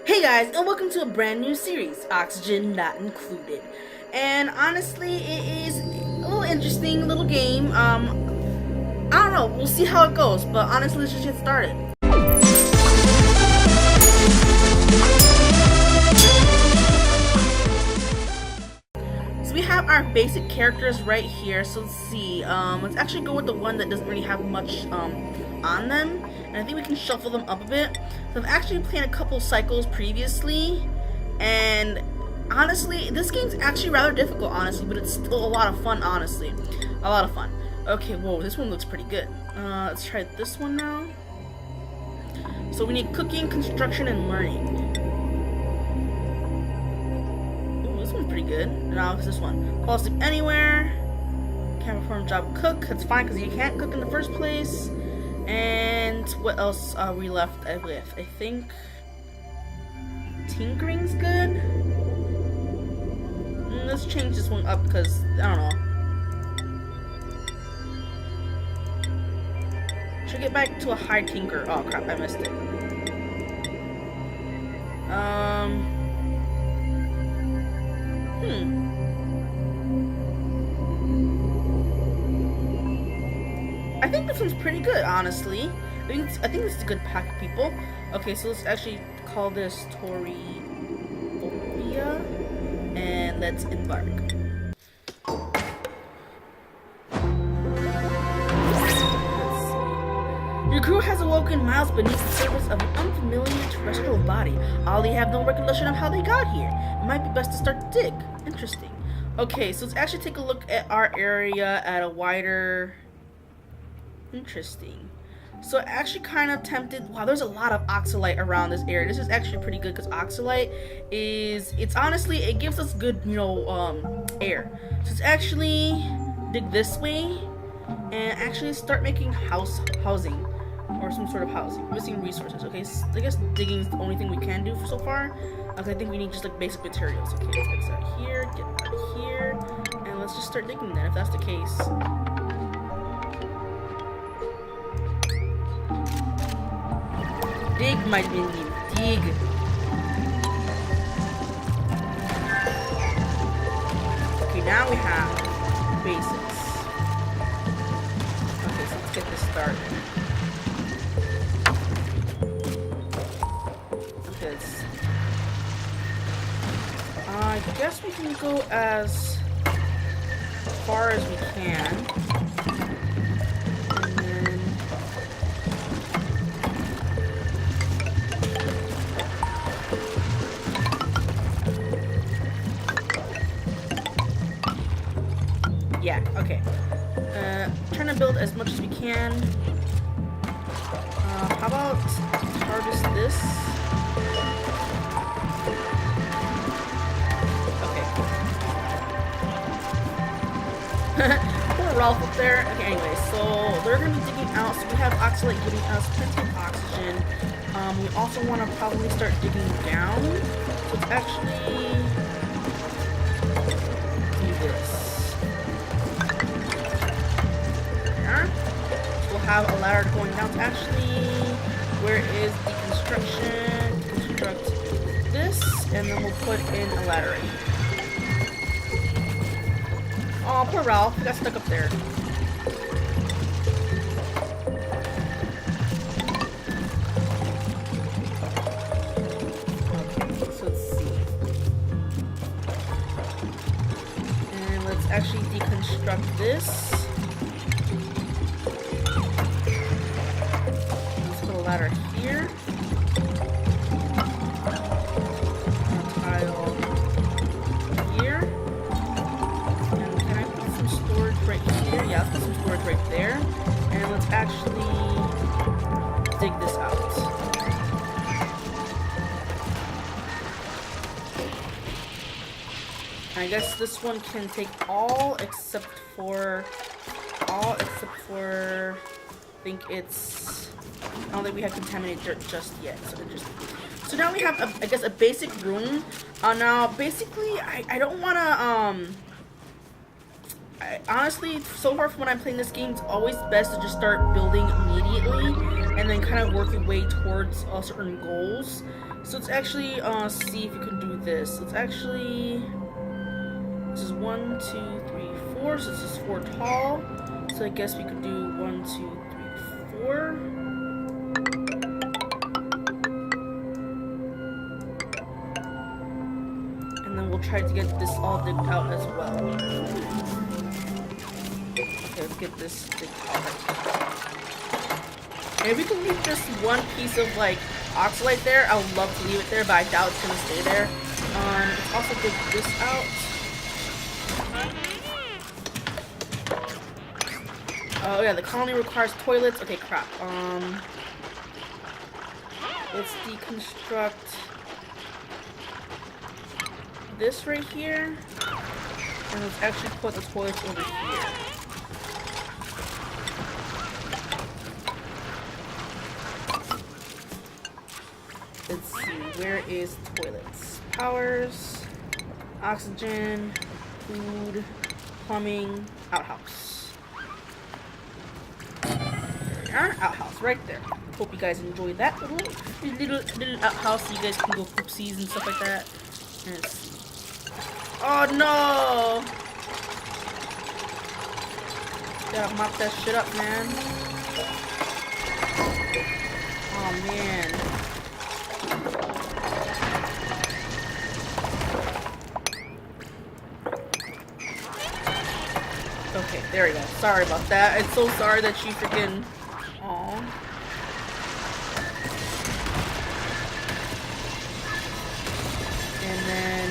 Hey guys, and welcome to a brand new series, Oxygen Not Included. And honestly, it is a little interesting little game. I don't know, we'll see how it goes, but honestly, let's just get started. So we have our basic characters right here, so let's see. Let's actually go with the one that doesn't really have much on them, and I think we can shuffle them up a bit. So I've actually played a couple cycles previously, and honestly, this game's actually rather difficult, honestly, but it's still a lot of fun, honestly. A lot of fun. Okay, whoa, this one looks pretty good. Let's try this one now. So we need cooking, construction, and learning. Ooh, this one's pretty good. Now it's this one. Fall asleep anywhere. Can't perform job cook. That's fine because you can't cook in the first place. And what else are we left with? I think tinkering's good. Let's change this one up because I don't know. Should get back to a high tinker. Oh crap, I missed it. I think this one's pretty good, honestly. I think this is a good pack of people. Okay, so let's actually call this Toriophobia, and let's embark. Your crew has awoken miles beneath the surface of an unfamiliar terrestrial body. All they have no recollection of how they got here. It might be best to start to dig. Interesting. Okay, so let's actually take a look at our area at a wider... Interesting. So actually kind of tempted. Wow, there's a lot of oxalite around this area. This is actually pretty good because oxalite is, it's honestly, it gives us good, air. So let's actually dig this way and actually start making housing or some sort of housing. Missing resources. Okay, so I guess digging is the only thing we can do for so far. Okay, I think we need just like basic materials. Okay, let's get this out of here, get out of here, and let's just start digging then if that's the case. Dig, my minion, dig. Okay, now we have basics. Okay, so let's get this started. Okay, I guess we can go as far as we can. Yeah, okay. Trying to build as much as we can. How about harvest this? Okay. Poor Ralph up there. Okay, anyway, so they're gonna be digging out, so we have oxalate giving us plenty of oxygen. We also want to probably start digging down. So it's actually do this. We'll have a ladder going down to actually, where is the construction? Construct this, and then we'll put in a ladder in. Oh, poor Ralph, he got stuck up there. Okay, so let's see. And let's actually deconstruct this. Ladder here. Tile here. And can I put some storage right here? Yeah, let's put some storage right there. And let's actually dig this out. I guess this one can take all except for I think it's, I don't think we have contaminated dirt just yet, so interesting. So now we have, I guess, a basic room. Now, basically, I don't want to, honestly, so far from when I'm playing this game, it's always best to just start building immediately, and and then kind of work your way towards certain goals. So let's actually see if you can do this. Let's actually, this is 1, 2, 3, 4. So this is 4 tall. So I guess we could do 1, 2, 3, 4. And then we'll try to get this all digged out as well. Okay, let's get this digged out. And if we can leave just one piece of like oxalate there, I would love to leave it there, but I doubt it's gonna stay there. Let's also dig this out. Oh yeah, the colony requires toilets. Okay, crap. Let's deconstruct this right here, and let's actually put the toilets over here. Let's see, where is toilets? Powers, oxygen, food, plumbing, outhouse. There we are, outhouse right there. Hope you guys enjoyed that little outhouse so you guys can go poopsies and stuff like that. Oh no! Gotta mop that shit up, man. Oh man. Okay, there we go. Sorry about that. I'm so sorry that she freaking... Aww. And then...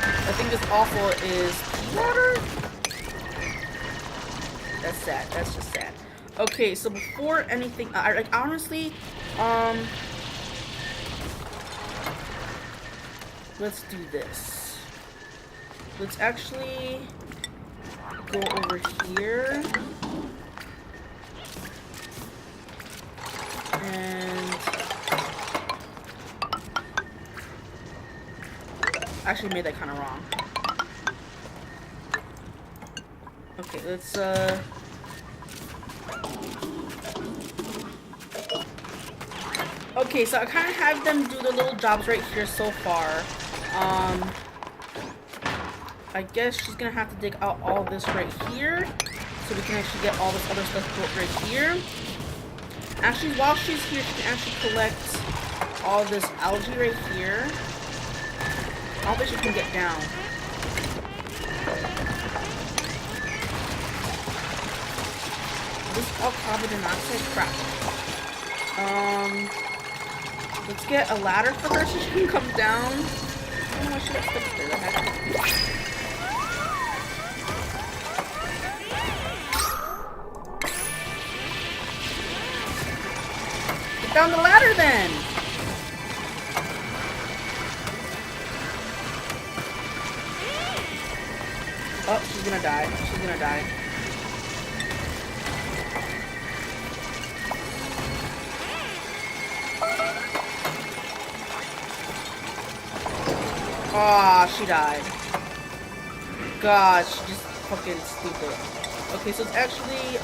I think this awful is water? That's sad. That's just sad. Okay, so before anything... like, honestly, let's do this. Let's actually... go over here and actually made that kind of wrong. Okay, let's okay, so I kind of have them do the little jobs right here so far. I guess she's gonna have to dig out all this right here so we can actually get all this other stuff built right here. Actually, while she's here, she can actually collect all this algae right here. I don't think she can get down. This is all carbon dioxide crap. Let's get a ladder for her so she can come down. I don't know why she got stuck there. That happened. Down the ladder then! Oh, she's gonna die. She's gonna die. Aw, she died. God, she just fucking stupid. Okay, so it's actually,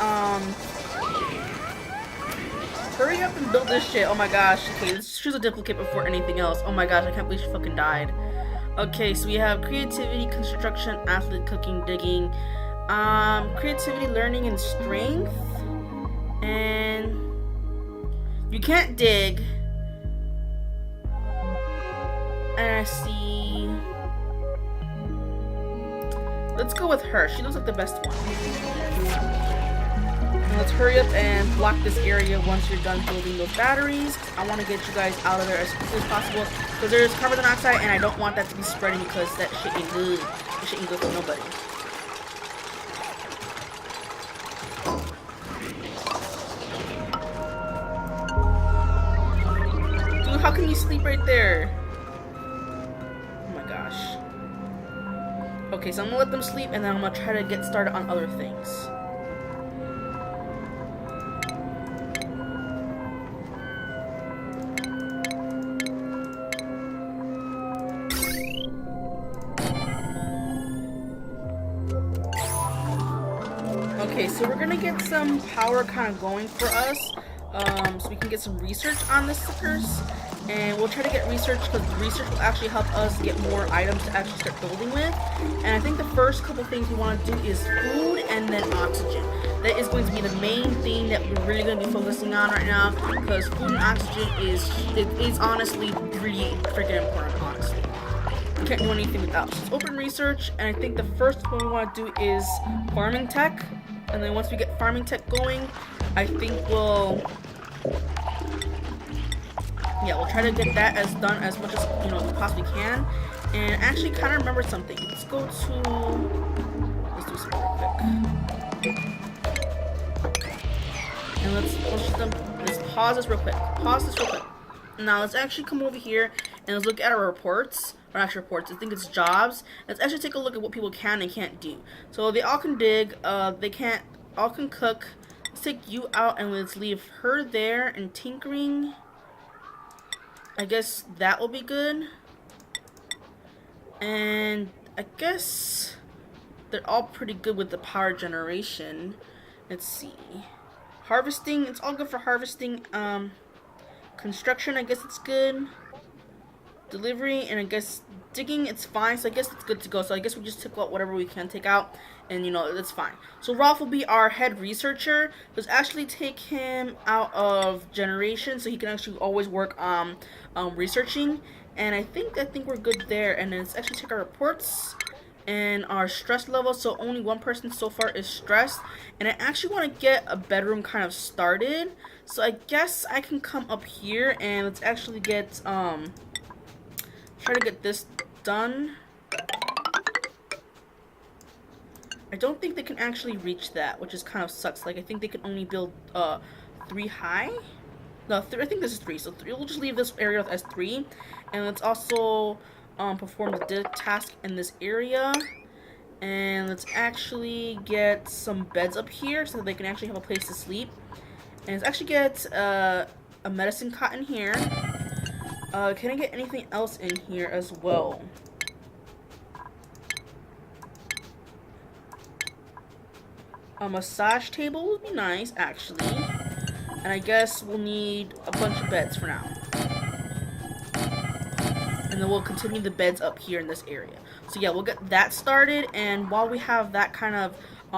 hurry up and build this shit. Oh my gosh. Okay, let's choose a duplicate before anything else. Oh my gosh, I can't believe she fucking died. Okay, so we have creativity, construction, athlete, cooking, digging, creativity, learning, and strength. And you can't dig. And I see. Let's go with her. She looks like the best one. Let's hurry up and block this area once you're done building those batteries. I want to get you guys out of there as quickly as possible because there's carbon dioxide and I don't want that to be spreading because that shit ain't good. That shit ain't good for nobody. Dude, how can you sleep right there? Oh my gosh. Okay, so I'm gonna let them sleep and then I'm gonna try to get started on other things. Okay, so we're gonna get some power kind of going for us. so we can get some research on this suckers. And we'll try to get research because research will actually help us get more items to actually start building with. And I think the first couple things we want to do is food and then oxygen. That is going to be the main thing that we're really going to be focusing on right now, because food and oxygen is honestly pretty freaking important, honestly. We can't do anything without. So let's open research, and I think the first one we want to do is farming tech. And then once we get farming tech going, I think we'll try to get that done as much as we possibly can. And actually kind of remember something. Let's do some real quick. And let's pause this real quick. Now let's actually come over here and let's look at our reports. Or actually reports, I think it's jobs. Let's actually take a look at what people can and can't do. So they all can dig, all can cook. Let's take you out and let's leave her there. And tinkering, I guess that will be good. And I guess they're all pretty good with the power generation. Let's see. Harvesting, it's all good for harvesting. Construction, I guess it's good. Delivery, and I guess digging, it's fine. So I guess it's good to go. So I guess we just took out whatever we can take out, and that's fine. So Rolf will be our head researcher. Let's actually take him out of generation so he can actually always work on researching. And I think we're good there. And then let's actually check our reports and our stress level. So only one person so far is stressed, and I actually want to get a bedroom kind of started. So I guess I can come up here and let's actually get try to get this done. I don't think they can actually reach that, which is kind of sucks. Like I think they can only build 3 high. No, I think this is 3. So we'll just leave this area as 3, and let's also perform the task in this area. And let's actually get some beds up here so that they can actually have a place to sleep. And let's actually get a medicine cot in here. Can I get anything else in here as well? A massage table would be nice, actually. And I guess we'll need a bunch of beds for now. And then we'll continue the beds up here in this area. So yeah, we'll get that started. And while we have that kind of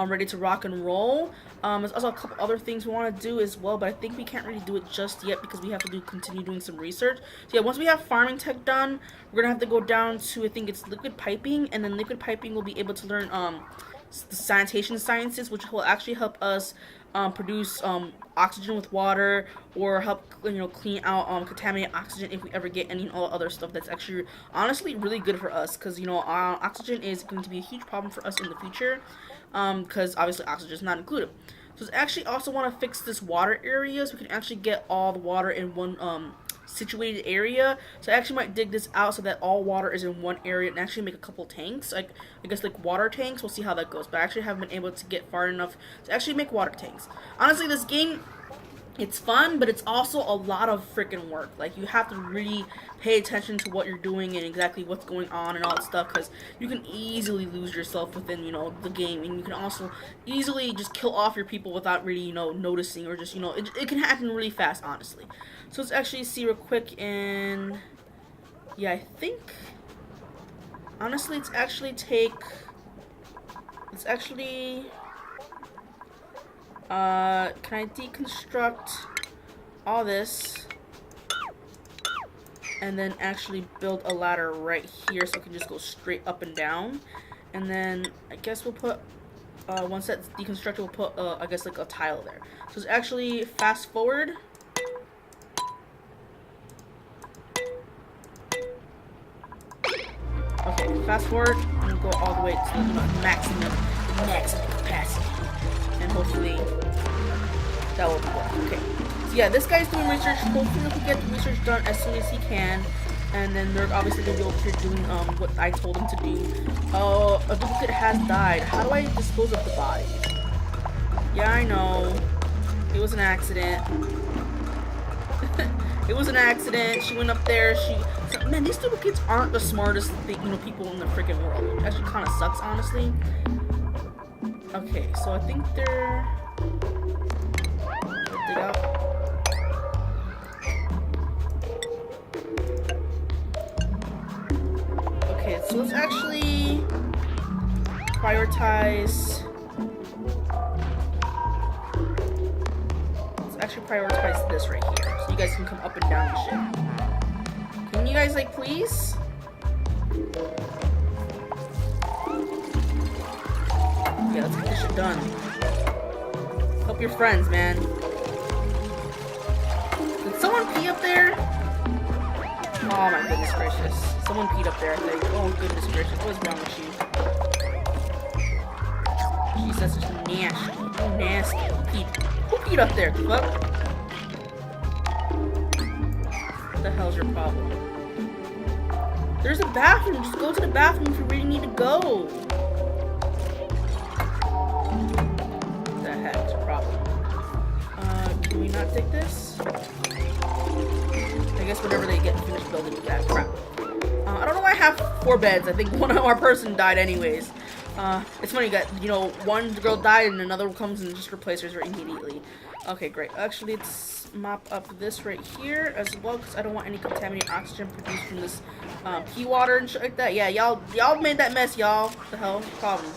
ready to rock and roll, there's also a couple other things we want to do as well, but I think we can't really do it just yet because we have to continue doing some research. So yeah, once we have farming tech done, we're gonna have to go down to, I think it's liquid piping, and then liquid piping will be able to learn the sanitation sciences, which will actually help us produce oxygen with water, or help clean out contaminated oxygen if we ever get any all other stuff that's actually honestly really good for us, because oxygen is going to be a huge problem for us in the future, because obviously oxygen is not included. So I actually also want to fix this water area so we can actually get all the water in one situated area. So I actually might dig this out so that all water is in one area and actually make a couple tanks, like I guess like water tanks. We'll see how that goes, but I actually haven't been able to get far enough to actually make water tanks. Honestly, this game, it's fun, but it's also a lot of freaking work. Like, you have to really pay attention to what you're doing and exactly what's going on and all that stuff, because you can easily lose yourself within, the game, and you can also easily just kill off your people without really, noticing, or just, it can happen really fast, honestly. So let's actually see real quick, and yeah, I think, honestly, can I deconstruct all this and then actually build a ladder right here so it can just go straight up and down? And then I guess we'll put, once that's deconstructed, we'll put, I guess like a tile there. So let's actually fast forward. Okay, fast forward and go all the way to the maximum capacity. And hopefully that will be good. Okay. So yeah, this guy's doing research. Hopefully we can get the research done as soon as he can. And then they're obviously going to be over here doing what I told him to do. A duplicate has died. How do I dispose of the body? Yeah, I know. It was an accident. It was an accident. She went up there. Man, these duplicates aren't the smartest people in the freaking world. It actually kind of sucks, honestly. Okay, so I think they're dig out. So let's actually prioritize. Let's actually prioritize this right here, so you guys can come up and down the ship. Can you guys like please? Yeah, let's get this shit done. Help your friends, man. Did someone pee up there? Oh my goodness gracious. Someone peed up there, I think. Oh goodness gracious, what is wrong with you? She's such nasty. Nasty. Who peed up there? What? What the hell's your problem? There's a bathroom. Just go to the bathroom if you really need to go. What the heck's your problem? Can we not take this? I guess whenever they get finished building that crap. I don't know why I have 4 beds. I think one of our person died anyways. It's funny that, you know, one girl died and another comes and just replaces her immediately. Okay, great. Actually, let's mop up this right here as well, because I don't want any contaminated oxygen produced from this pea water and shit like that. Yeah, y'all made that mess, y'all. What the hell? Problem.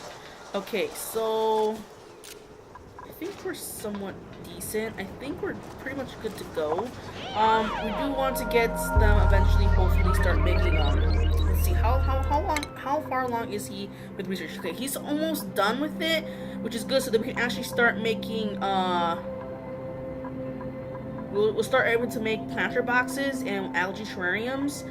Okay, so I think we're somewhat decent. I think we're pretty much good to go. We do want to get them eventually, hopefully, start making let's see, how far along is he with research? Okay, he's almost done with it, which is good, so that we can actually start making we'll start able to make planter boxes and algae terrariums.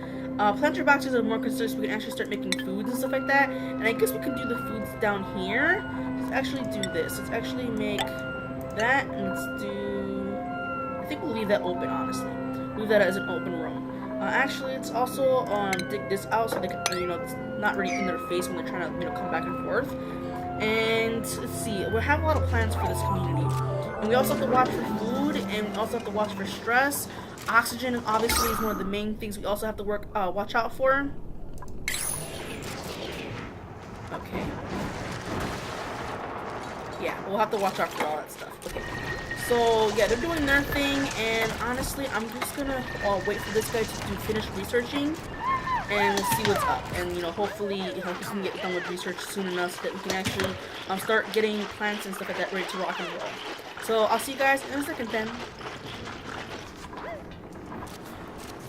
Planter boxes are more concerned, so we can actually start making foods and stuff like that. And I guess we can do the foods down here. Let's actually do this. Let's actually make that, and let's do, I think we'll leave that open, honestly. Leave that as an open room. Actually, let's also dig this out so they can, you know, it's not really in their face when they're trying to, you know, come back and forth. And let's see, we have a lot of plans for this community. And we also have to watch for food, and we also have to watch for stress. Oxygen, obviously, is one of the main things we also have to watch out for. Okay. Yeah, we'll have to watch out for all that stuff. Okay. So, yeah, they're doing their thing, and honestly, I'm just gonna wait for this guy to finish researching, and we'll see what's up. And, you know, hopefully, he can get done with research soon enough so that we can actually start getting plants and stuff like that ready to rock and roll. So, I'll see you guys in a second then.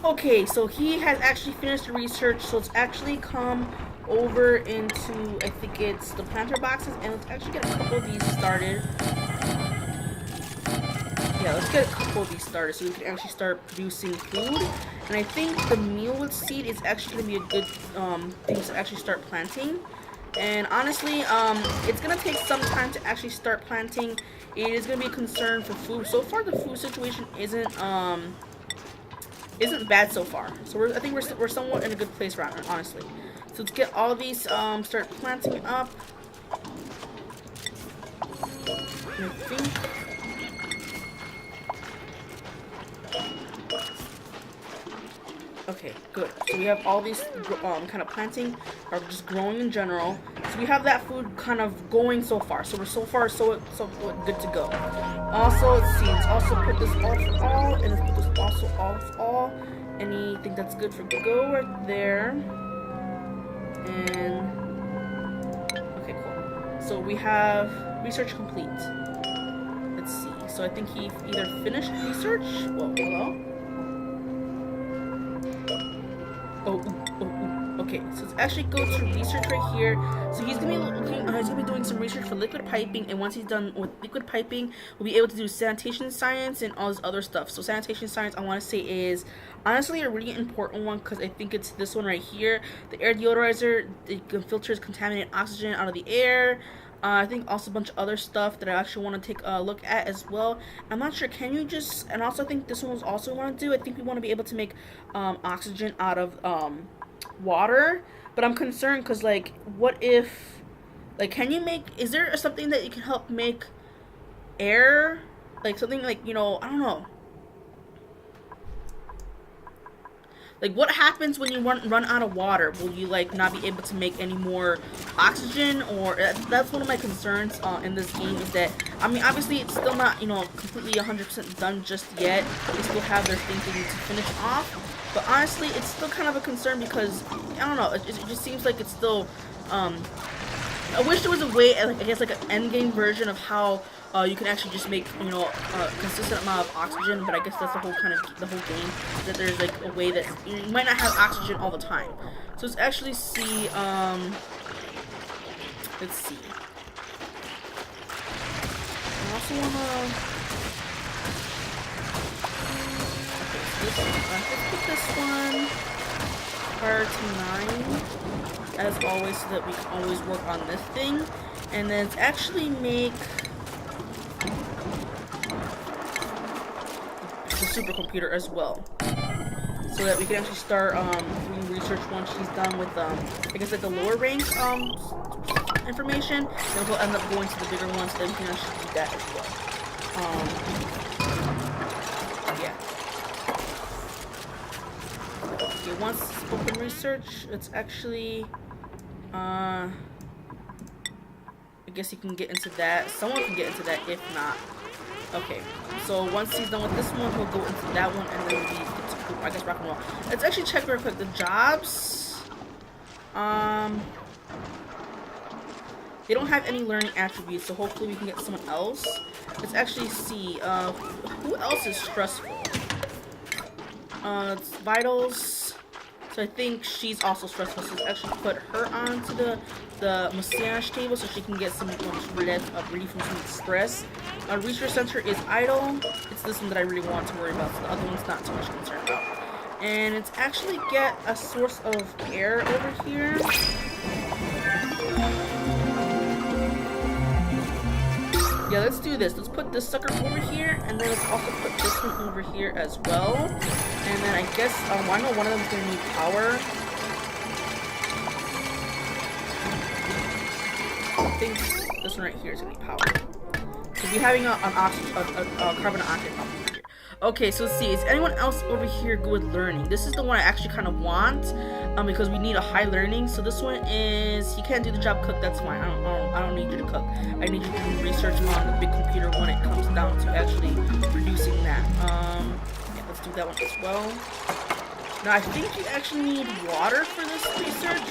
Okay, so he has actually finished the research, so let's actually come over into, I think it's the planter boxes, and let's actually get a couple of these started. Yeah, let's get a couple of these started so we can actually start producing food. And I think the meal with seed is actually going to be a good thing to actually start planting. And honestly, it's going to take some time to actually start planting. It is going to be a concern for food. So far, the food situation isn't bad so far. So I think we're somewhat in a good place right now, honestly. So let's get all these start planting up. I think. Okay, good. So we have all these kind of planting or just growing in general. So we have that food kind of going so far. So we're so good to go. Also, let's see. Let's also put this all for all, and let's put this also all for all. Anything that's good for go right there. And okay, cool. So we have research complete. Let's see. So I think he either finished research. Well, hello. Okay, so let's actually go to research right here. So he's gonna be looking, he's gonna be doing some research for liquid piping, and once he's done with liquid piping, we'll be able to do sanitation science and all this other stuff. So sanitation science, I want to say, is honestly a really important one, because I think it's this one right here. The air deodorizer, it filters contaminated oxygen out of the air. I think also a bunch of other stuff that I actually want to take a look at as well. I'm not sure, can you just, and also I think this one was also want to do, I think we want to be able to make oxygen out of water, but I'm concerned because, like, what if, like, can you make, is there something that you can help make air, like something like, you know, I don't know, like, what happens when you run out of water? Will you, like, not be able to make any more oxygen? Or that's one of my concerns in this game, is that, I mean, obviously it's still not, you know, completely 100% done just yet. They still have their thing they need to finish off. But honestly, it's still kind of a concern because, I don't know, it just seems like it's still, I wish there was a way, like, I guess like an end game version of how you can actually just make, you know, a consistent amount of oxygen, but I guess that's the whole game, that there's like a way that you might not have oxygen all the time. So let's actually see, let's see. I also wanna, okay, so let's put this one prior to 9. As always, so that we can always work on this thing, and then actually make the supercomputer as well, so that we can actually start doing research once she's done with I guess like the lower rank information. Then we'll end up going to the bigger ones, so that we can actually do that as well. Yeah. Okay, once open research, it's actually I guess you can get into that. Someone can get into that if not. Okay, so once he's done with this one, he'll go into that one, and then we get to, I guess, rock and roll. Let's actually check real quick the jobs. They don't have any learning attributes, so hopefully we can get someone else. Let's actually see who else is stressful. It's vitals. So I think she's also stressful, so let's actually put her onto the massage table so she can get some relief from some stress. Research center is idle. It's this one that I really want to worry about, so the other one's not too much concerned about. And it's actually get a source of air over here. Yeah, let's do this. Let's put this sucker over here, and then let's also put this one over here as well. And then I guess, I know one of them is going to need power. I think this one right here is going to need power. Because we're having a carbon dioxide problem here. Okay, so let's see. Is anyone else over here good with learning? This is the one I actually kind of want, because we need a high learning. So this one is, you can't do the job cook. That's fine. I don't need you to cook. I need you to do research on the big computer when it comes down to actually producing that. Yeah, let's do that one as well. Now I think you actually need water for this research.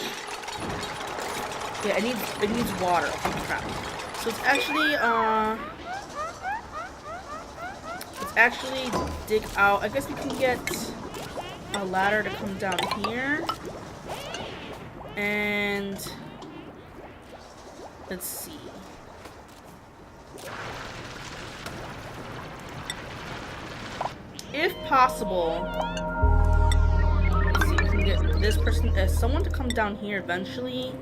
Yeah, it needs water. Oh crap. So it's actually dig out. I guess we can get a ladder to come down here. And let's see. If possible, let's see, we can get this person, someone to come down here eventually.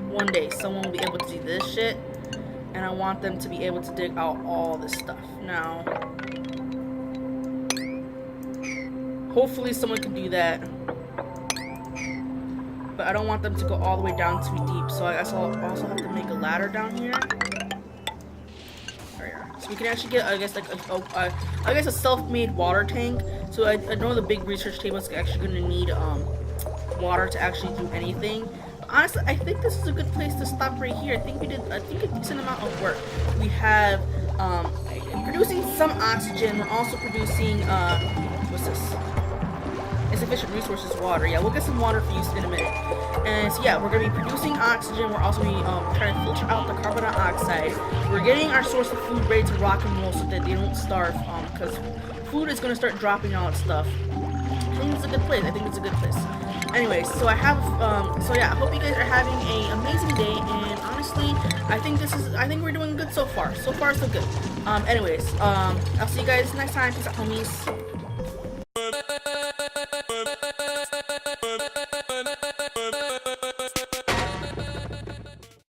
One day, someone will be able to do this shit, and I want them to be able to dig out all this stuff. Now, hopefully someone can do that, but I don't want them to go all the way down too deep, so I guess I'll also have to make a ladder down here. So we can actually get, I guess, like a self-made water tank. So I know the big research table is actually going to need water to actually do anything. Honestly, I think this is a good place to stop right here. I think a decent amount of work. We have producing some oxygen. We're also producing what's this? Insufficient resources, water. Yeah, we'll get some water for use in a minute. And so yeah, we're gonna be producing oxygen. We're also gonna be trying to filter out the carbon dioxide. We're getting our source of food ready to rock and roll so that they don't starve. Because food is gonna start dropping all that stuff. I think it's a good place. Anyways, so I have, so yeah, I hope you guys are having an amazing day, and honestly, I think we're doing good so far. So far, so good. Anyways, I'll see you guys next time. Peace out, homies.